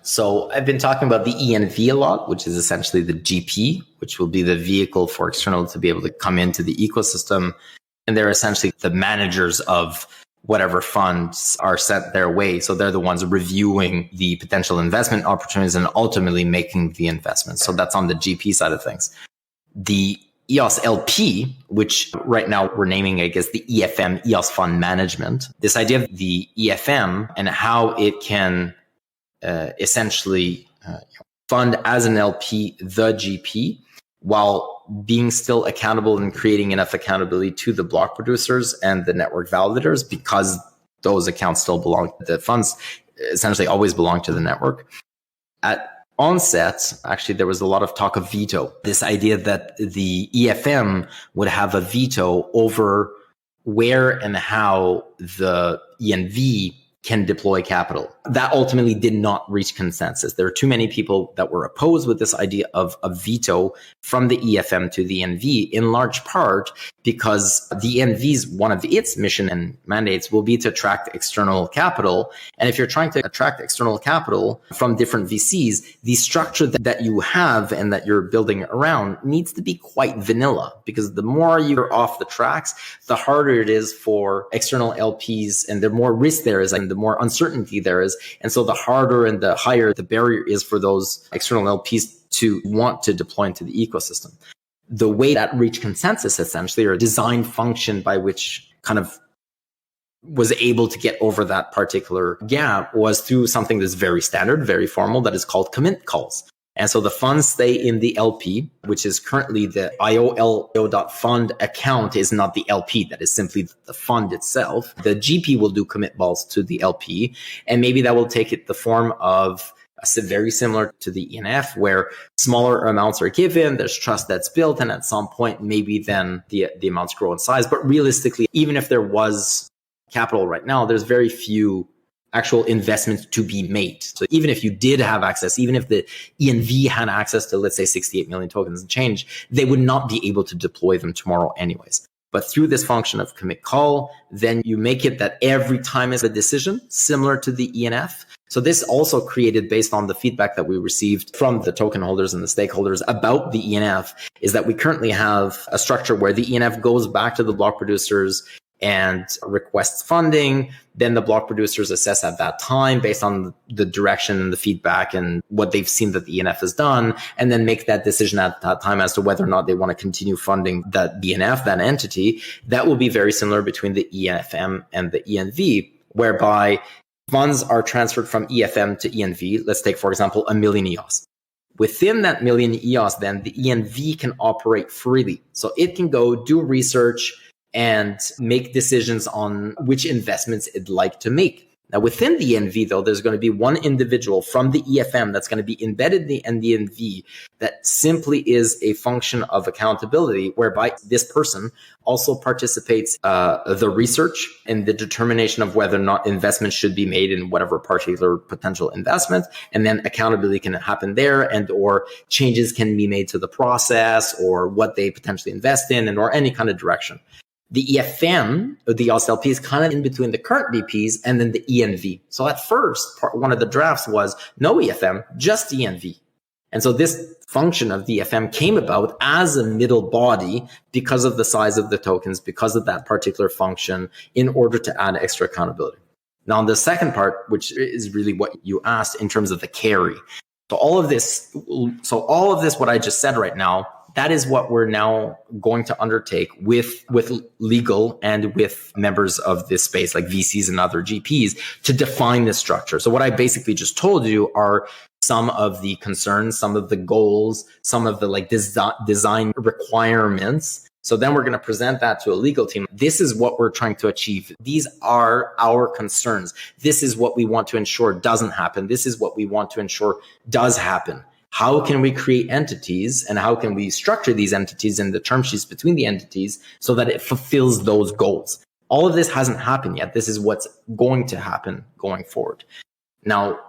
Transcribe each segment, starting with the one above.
So I've been talking about the ENV a lot, which is essentially the GP, which will be the vehicle for external to be able to come into the ecosystem. And they're essentially the managers of whatever funds are sent their way. So they're the ones reviewing the potential investment opportunities and ultimately making the investments. So that's on the GP side of things. The EOS LP, which right now we're naming, I guess, the EFM, EOS Fund Management. This idea of the EFM and how it can essentially fund as an LP the GP while being still accountable and creating enough accountability to the block producers and the network validators, because those accounts still belong, the funds essentially always belong to the network. At onset, actually, there was a lot of talk of veto. This idea that the EFM would have a veto over where and how the ENV can deploy capital. That ultimately did not reach consensus. There are too many people that were opposed with this idea of a veto from the EFM to the ENV, in large part because the ENV's one of its mission and mandates will be to attract external capital. And if you're trying to attract external capital from different VCs, the structure that you have and that you're building around needs to be quite vanilla, because the more you're off the tracks, the harder it is for external LPs, and the more risk there is and the more uncertainty there is. And so the harder and the higher the barrier is for those external LPs to want to deploy into the ecosystem. The way that reached consensus, essentially, or a design function by which kind of was able to get over that particular gap, was through something that's very standard, very formal, that is called commit calls. And so the funds stay in the LP, which is currently the IOLO.fund account is not the LP. That is simply the fund itself. The GP will do commit balls to the LP. And maybe that will take it the form of very similar to the ENF, where smaller amounts are given, there's trust that's built, and at some point, maybe then the amounts grow in size. But realistically, even if there was capital right now, there's very few actual investments to be made. So even if you did have access, even if the ENV had access to, let's say, 68 million tokens and change, they would not be able to deploy them tomorrow anyways. But through this function of commit call, then you make it that every time is a decision similar to the ENF. So this also created, based on the feedback that we received from the token holders and the stakeholders about the ENF, is that we currently have a structure where the ENF goes back to the block producers and requests funding. Then the block producers assess at that time based on the direction and the feedback and what they've seen that the ENF has done, and then make that decision at that time as to whether or not they want to continue funding that ENF, that entity. That will be very similar between the EFM and the ENV, whereby funds are transferred from EFM to ENV. Let's take, for example, 1 million EOS. Within that million EOS, then the ENV can operate freely. So it can go do research and make decisions on which investments it'd like to make. Now, within the ENV, though, there's going to be one individual from the EFM that's going to be embedded in the ENV that simply is a function of accountability, whereby this person also participates the research and the determination of whether or not investments should be made in whatever particular potential investment, and then accountability can happen there, and or changes can be made to the process or what they potentially invest in, and or any kind of direction. The EFM, or the EOS LP, is kind of in between the current BPs and then the ENV. So at first, one of the drafts was no EFM, just ENV. And so this function of the EFM came about as a middle body because of the size of the tokens, because of that particular function, in order to add extra accountability. Now, on the second part, which is really what you asked in terms of the carry. So all of this, what I just said right now, that is what we're now going to undertake with legal and with members of this space, like VCs and other GPs, to define this structure. So what I basically just told you are some of the concerns, some of the goals, some of the design requirements. So then we're going to present that to a legal team. This is what we're trying to achieve. These are our concerns. This is what we want to ensure doesn't happen. This is what we want to ensure does happen. How can we create entities, and how can we structure these entities in the term sheets between the entities so that it fulfills those goals? All of this hasn't happened yet. This is what's going to happen going forward. Now,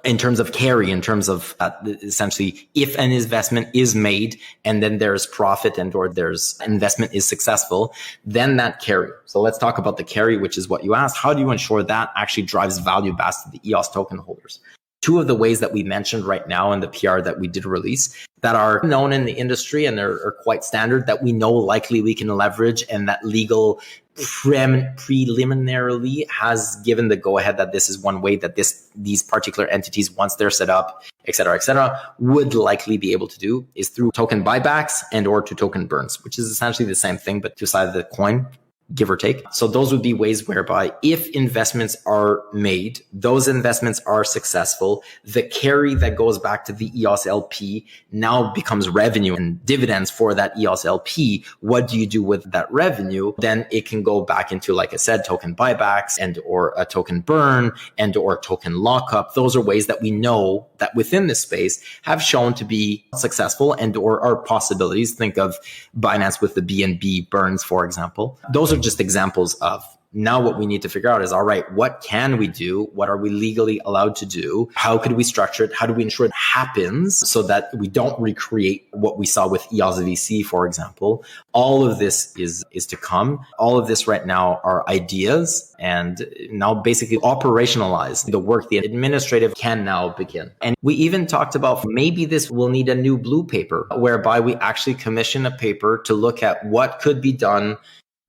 in terms of carry, in terms of essentially, if an investment is made and then there's profit and or there's investment is successful, then that carry. So let's talk about the carry, which is what you asked. How do you ensure that actually drives value back to the EOS token holders? two of the ways that we mentioned right now in the PR that we did release that are known in the industry and are quite standard that we know likely we can leverage, and that legal preliminarily has given the go ahead that this is one way that these particular entities, once they're set up, et cetera, would likely be able to do is through token buybacks and or to token burns, which is essentially the same thing, but two sides of the coin, give or take. So those would be ways whereby if investments are made, those investments are successful, the carry that goes back to the EOS LP now becomes revenue and dividends for that EOS LP. What do you do with that revenue? Then it can go back into, like I said, token buybacks and or a token burn and or token lockup. Those are ways that we know that within this space have shown to be successful and or are possibilities. Think of Binance with the BNB burns, for example. Those are just examples of now what we need to figure out is, all right, what can we do? What are we legally allowed to do? How could we structure it? How do we ensure it happens so that we don't recreate what we saw with EOS VC, for example? All of this is to come. All of this right now are ideas, and now basically operationalize the work. The administrative can now begin. And we even talked about maybe this will need a new blue paper whereby we actually commission a paper to look at what could be done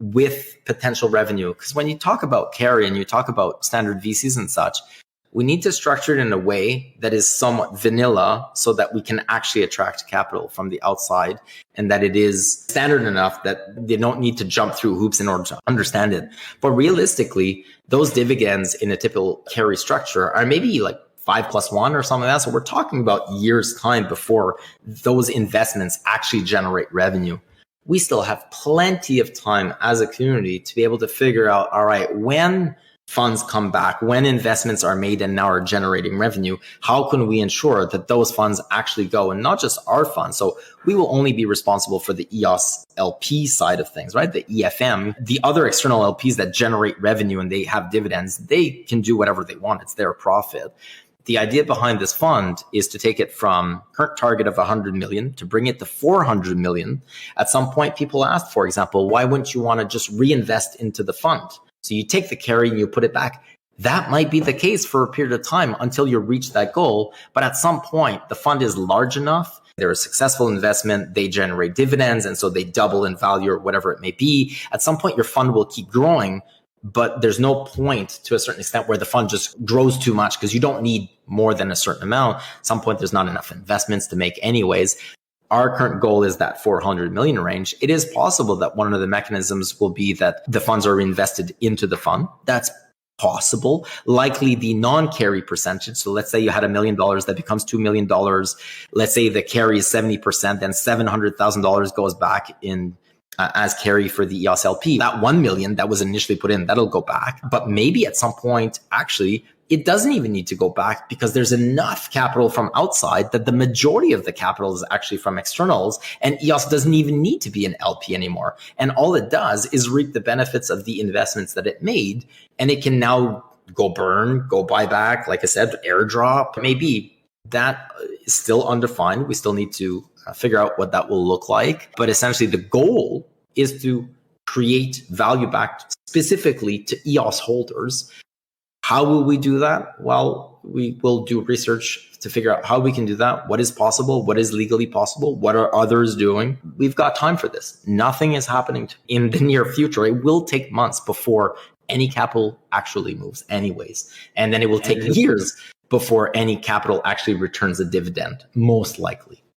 with potential revenue. Because when you talk about carry and you talk about standard VCs and such, we need to structure it in a way that is somewhat vanilla so that we can actually attract capital from the outside, and that it is standard enough that they don't need to jump through hoops in order to understand it. But realistically, those dividends in a typical carry structure are maybe like 5+1 or something like that. So we're talking about years' time before those investments actually generate revenue. We still have plenty of time as a community to be able to figure out, all right, when funds come back, when investments are made and now are generating revenue, how can we ensure that those funds actually go, and not just our funds? So we will only be responsible for the EOS LP side of things, right? The EFM, the other external LPs that generate revenue and they have dividends, they can do whatever they want. It's their profit. The idea behind this fund is to take it from current target of 100 million to bring it to 400 million. At some point, people asked, for example, why wouldn't you want to just reinvest into the fund? So you take the carry and you put it back. That might be the case for a period of time until you reach that goal. But at some point, the fund is large enough. They're a successful investment. They generate dividends. And so they double in value or whatever it may be. At some point, your fund will keep growing. But there's no point to a certain extent where the fund just grows too much because you don't need more than a certain amount. At some point, there's not enough investments to make anyways. Our current goal is that 400 million range. It is possible that one of the mechanisms will be that the funds are reinvested into the fund. That's possible. Likely the non-carry percentage. So let's say you had $1 million that becomes $2 million. Let's say the carry is 70%, then $700,000 goes back in as carry for the EOS LP. That 1 million that was initially put in, that'll go back. But maybe at some point, actually, it doesn't even need to go back because there's enough capital from outside that the majority of the capital is actually from externals, and EOS doesn't even need to be an LP anymore. And all it does is reap the benefits of the investments that it made, and it can now go burn, go buy back, like I said, airdrop. Maybe that is still undefined. We still need to figure out what that will look like. But essentially, the goal is to create value back specifically to EOS holders. How will we do that? Well, we will do research to figure out how we can do that. What is possible? What is legally possible? What are others doing? We've got time for this. Nothing is happening in the near future. It will take months before any capital actually moves anyways. And then it will take years before any capital actually returns a dividend, most likely.